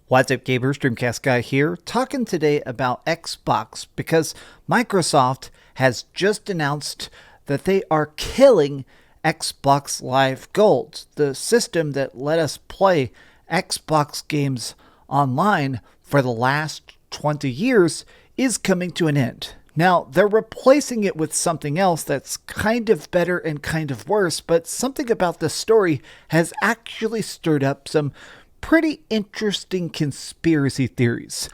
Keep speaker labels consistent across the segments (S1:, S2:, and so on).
S1: What's up, gamers? DreamcastGuy here, talking today about Xbox because Microsoft has just announced that they are killing Xbox Live Gold, the system that let us play Xbox games online for the last 20 years is coming to an end. Now, they're replacing it with something else that's kind of better and kind of worse, but something about the story has actually stirred up some pretty interesting conspiracy theories.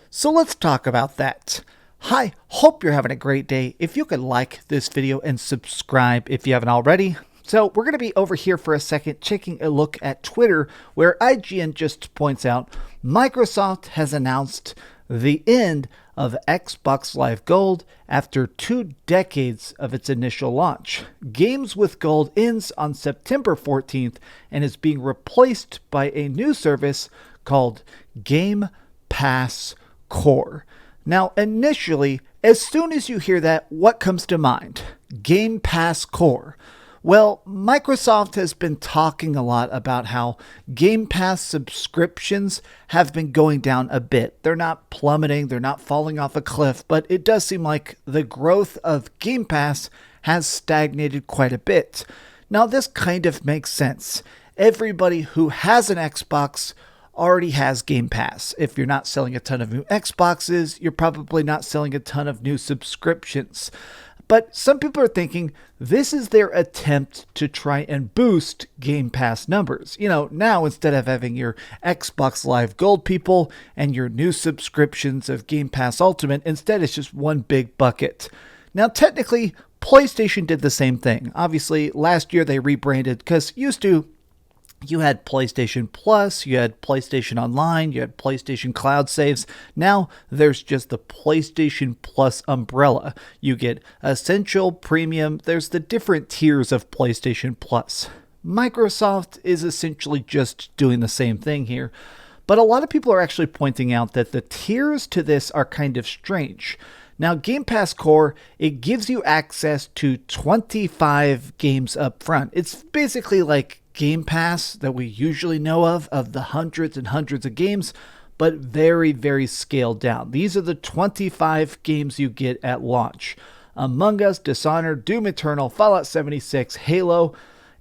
S1: So let's talk about that. Hi, hope you're having a great day. If you could like this video and subscribe if you haven't already. So we're going to be over here for a second taking a look at Twitter, where IGN just points out Microsoft has announced the end of Xbox Live Gold after 2 decades of its initial launch. Games with Gold ends on September 14th and is being replaced by a new service called Game Pass Core. Now, initially, as soon as you hear that, what comes to mind? Game Pass Core. Well, Microsoft has been talking a lot about how Game Pass subscriptions have been going down a bit. They're not plummeting, they're not falling off a cliff, but it does seem like the growth of Game Pass has stagnated quite a bit. Now, this kind of makes sense. Everybody who has an Xbox already has Game Pass. If you're not selling a ton of new Xboxes, you're probably not selling a ton of new subscriptions. But some people are thinking this is their attempt to try and boost Game Pass numbers. You know, now instead of having your Xbox Live Gold people and your new subscriptions of Game Pass Ultimate, instead it's just one big bucket. Now, technically, PlayStation did the same thing. Obviously, last year they rebranded because you had PlayStation Plus, you had PlayStation Online, you had PlayStation Cloud Saves. Now there's just the PlayStation Plus umbrella. You get Essential, Premium, there's the different tiers of PlayStation Plus. Microsoft is essentially just doing the same thing here, but a lot of people are actually pointing out that the tiers to this are kind of strange. Now, Game Pass Core, it gives you access to 25 games up front. It's basically like Game Pass that we usually know of the hundreds and hundreds of games, but very, very scaled down. These are the 25 games you get at launch. Among Us, Dishonored, Doom Eternal, Fallout 76, Halo.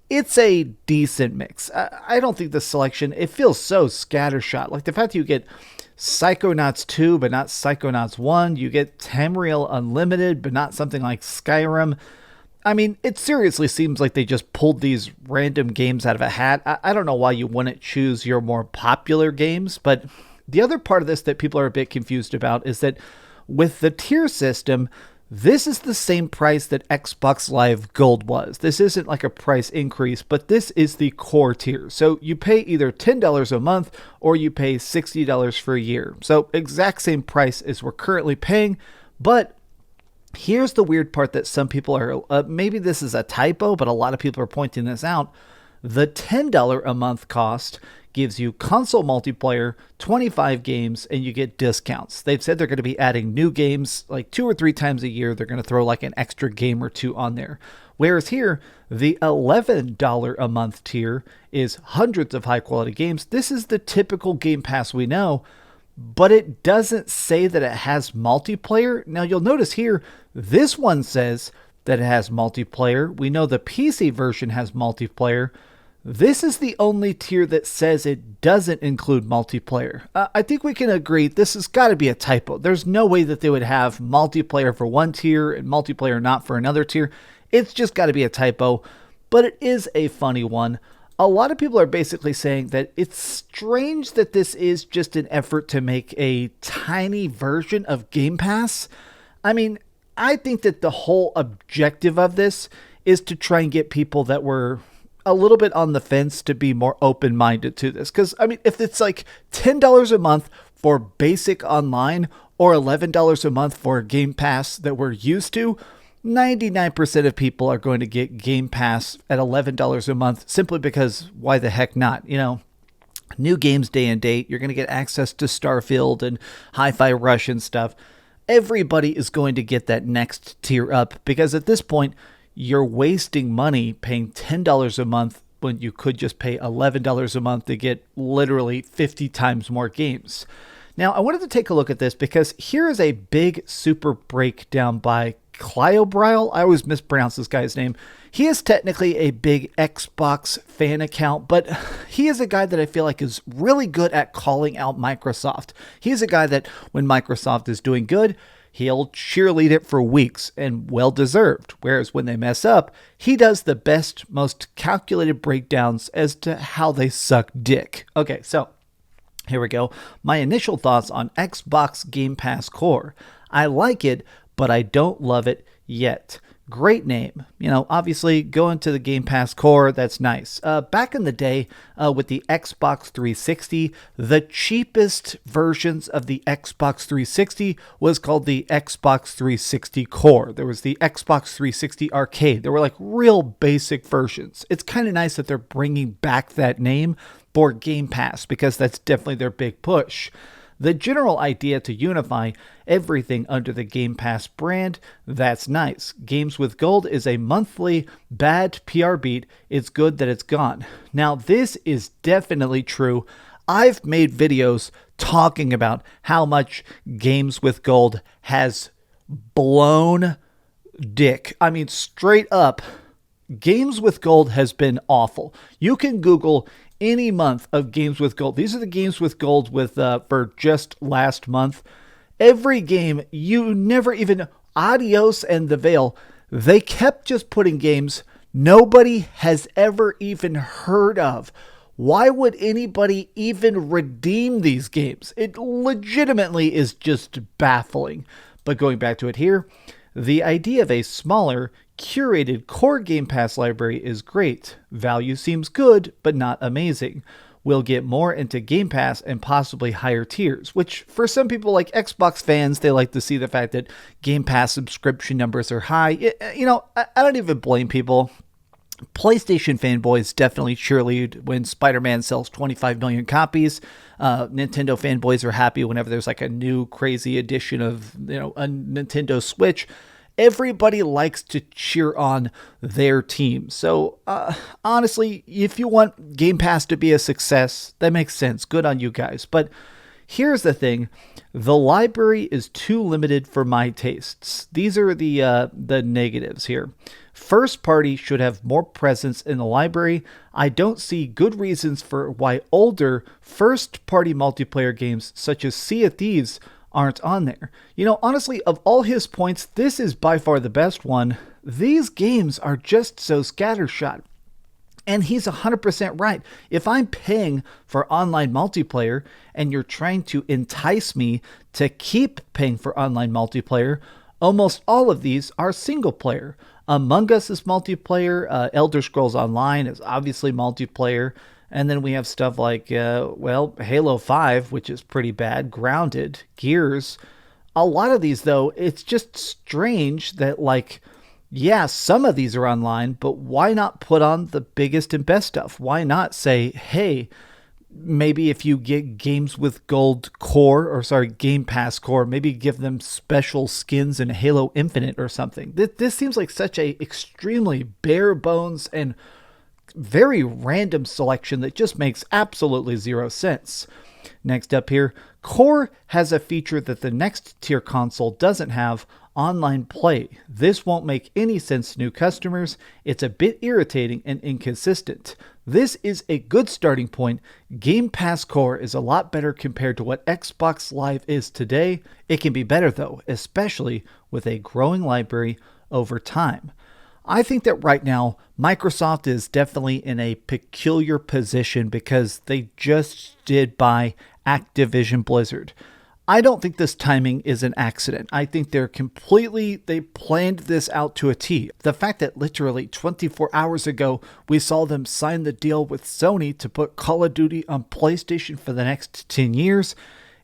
S1: It's a decent mix. I don't think the selection, it feels so scattershot. Like the fact that you get Psychonauts 2, but not Psychonauts 1. You get Tamriel Unlimited, but not something like Skyrim. I mean, it seriously seems like they just pulled these random games out of a hat. I don't know why you wouldn't choose your more popular games, but the other part of this that people are a bit confused about is that with the tier system, this is the same price that Xbox Live Gold was. This isn't like a price increase, but this is the core tier. So you pay either $10 a month or you pay $60 for a year. So exact same price as we're currently paying, but here's the weird part that some people are, maybe this is a typo, but a lot of people are pointing this out. The $10 a month cost gives you console multiplayer, 25 games, and you get discounts. They've said they're going to be adding new games like 2 or 3 times a year. They're going to throw like an extra game or 2 on there. Whereas here, the $11 a month tier is hundreds of high quality games. This is the typical Game Pass we know, but it doesn't say that it has multiplayer. Now you'll notice here, this one says that it has multiplayer. We know the PC version has multiplayer. This is the only tier that says it doesn't include multiplayer. I think we can agree this has got to be a typo. There's no way that they would have multiplayer for one tier and multiplayer not for another tier. It's just got to be a typo, but it is a funny one. A lot of people are basically saying that it's strange that this is just an effort to make a tiny version of Game Pass. I mean, I think that the whole objective of this is to try and get people that were a little bit on the fence to be more open-minded to this. Because, I mean, if it's like $10 a month for basic online or $11 a month for Game Pass that we're used to, 99% of people are going to get Game Pass at $11 a month simply because why the heck not? You know, new games day and date. You're going to get access to Starfield and Hi-Fi Rush and stuff. Everybody is going to get that next tier up because at this point, you're wasting money paying $10 a month when you could just pay $11 a month to get literally 50 times more games. Now, I wanted to take a look at this because here is a big super breakdown by Clyobrile. I always mispronounce this guy's name. He is technically a big Xbox fan account, but he is a guy that I feel like is really good at calling out Microsoft. He's a guy that when Microsoft is doing good, he'll cheerlead it for weeks, and well deserved. Whereas when they mess up, he does the best, most calculated breakdowns as to how they suck dick. Okay, so here we go. My initial thoughts on Xbox Game Pass Core. I like it, but I don't love it yet. Great name. Obviously going to the Game Pass Core, that's nice. Back in the day with the Xbox 360, the cheapest versions of the Xbox 360 was called the Xbox 360 Core. There was the Xbox 360 Arcade. There were like real basic versions. It's kind of nice that they're bringing back that name for Game Pass because that's definitely their big push. The general idea to unify everything under the Game Pass brand, that's nice. Games with Gold is a monthly bad PR beat. It's good that it's gone. Now, this is definitely true. I've made videos talking about how much Games with Gold has blown dick. I mean, straight up, Games with Gold has been awful. You can Google any month of Games with Gold. These are the Games with Gold with for just last month. Every game, you never even, Adios and The Veil, they kept just putting games nobody has ever even heard of. Why would anybody even redeem these games? It legitimately is just baffling. But going back to it here, the idea of a smaller, curated core Game Pass library is great. Value seems good, but not amazing. We'll get more into Game Pass and possibly higher tiers, which for some people like Xbox fans, they like to see the fact that Game Pass subscription numbers are high. I don't even blame people. PlayStation fanboys definitely cheerlead when Spider-Man sells 25 million copies. Nintendo fanboys are happy whenever there's like a new crazy edition of, a Nintendo Switch. Everybody likes to cheer on their team. So honestly, if you want Game Pass to be a success, that makes sense. Good on you guys. But here's the thing. The library is too limited for my tastes. These are the negatives here. First party should have more presence in the library. I don't see good reasons for why older first party multiplayer games such as Sea of Thieves aren't on there. Honestly, of all his points, this is by far the best one. These games are just so scattershot. And he's 100% right. If I'm paying for online multiplayer and you're trying to entice me to keep paying for online multiplayer, almost all of these are single player. Among Us is multiplayer. Elder Scrolls Online is obviously multiplayer. And then we have stuff like, Halo 5, which is pretty bad, Grounded, Gears. A lot of these, though, it's just strange that, some of these are online, but why not put on the biggest and best stuff? Why not say, hey, maybe if you get Games with Gold Game Pass Core, maybe give them special skins in Halo Infinite or something. This seems like such a extremely bare bones and very random selection that just makes absolutely zero sense. Next up here, Core has a feature that the next tier console doesn't have, online play. This won't make any sense to new customers. It's a bit irritating and inconsistent. This is a good starting point. Game Pass Core is a lot better compared to what Xbox Live is today. It can be better though, especially with a growing library over time. I think that right now, Microsoft is definitely in a peculiar position because they just did buy Activision Blizzard. I don't think this timing is an accident. I think they planned this out to a T. The fact that literally 24 hours ago, we saw them sign the deal with Sony to put Call of Duty on PlayStation for the next 10 years,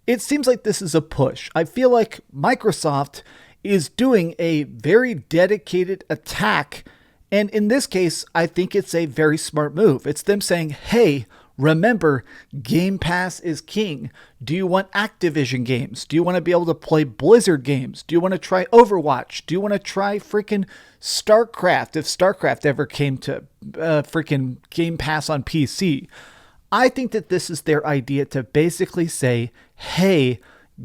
S1: it seems like this is a push. I feel like Microsoft is doing a very dedicated attack. And in this case, I think it's a very smart move. It's them saying, hey, Remember, Game Pass is king. Do you want Activision games? Do you want to be able to play Blizzard games? Do you want to try Overwatch? Do you want to try freaking StarCraft if StarCraft ever came to freaking Game Pass on PC? I think that this is their idea to basically say, hey,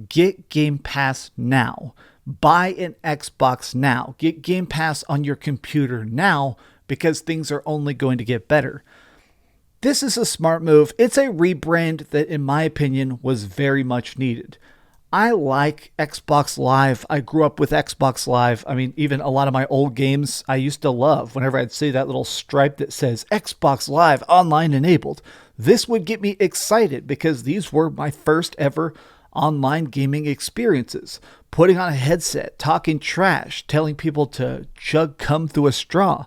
S1: get Game Pass now. Buy an Xbox now. Get Game Pass on your computer now because things are only going to get better. This is a smart move. It's a rebrand that, in my opinion, was very much needed. I like Xbox Live. I grew up with Xbox Live. I mean, even a lot of my old games I used to love. Whenever I'd see that little stripe that says Xbox Live online enabled, this would get me excited because these were my first ever online gaming experiences. Putting on a headset, talking trash, telling people to chug cum through a straw.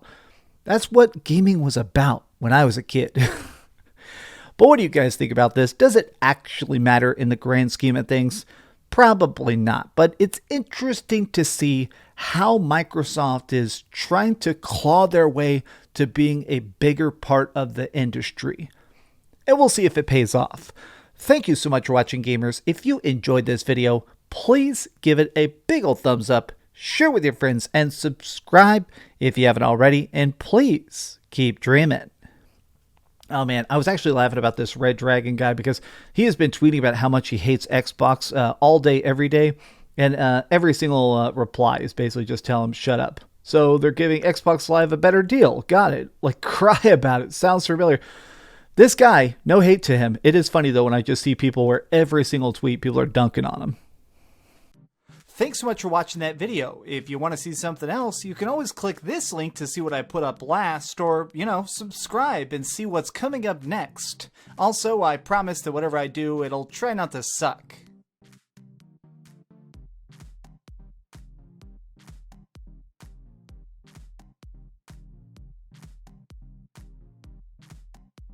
S1: That's what gaming was about when I was a kid. But what do you guys think about this? Does it actually matter in the grand scheme of things? Probably not, but it's interesting to see how Microsoft is trying to claw their way to being a bigger part of the industry. And we'll see if it pays off. Thank you so much for watching, gamers. If you enjoyed this video, please give it a big old thumbs up, share with your friends, and subscribe if you haven't already, and please keep dreaming. Oh man, I was actually laughing about this Red Dragon guy because he has been tweeting about how much he hates Xbox all day, every day, and every single reply is basically just tell him, shut up. So they're giving Xbox Live a better deal. Got it. Like, cry about it. Sounds familiar. This guy, no hate to him. It is funny though when I just see people where every single tweet people are dunking on him. Thanks so much for watching that video. If you want to see something else, you can always click this link to see what I put up last, or, subscribe and see what's coming up next. Also, I promise that whatever I do, it'll try not to suck.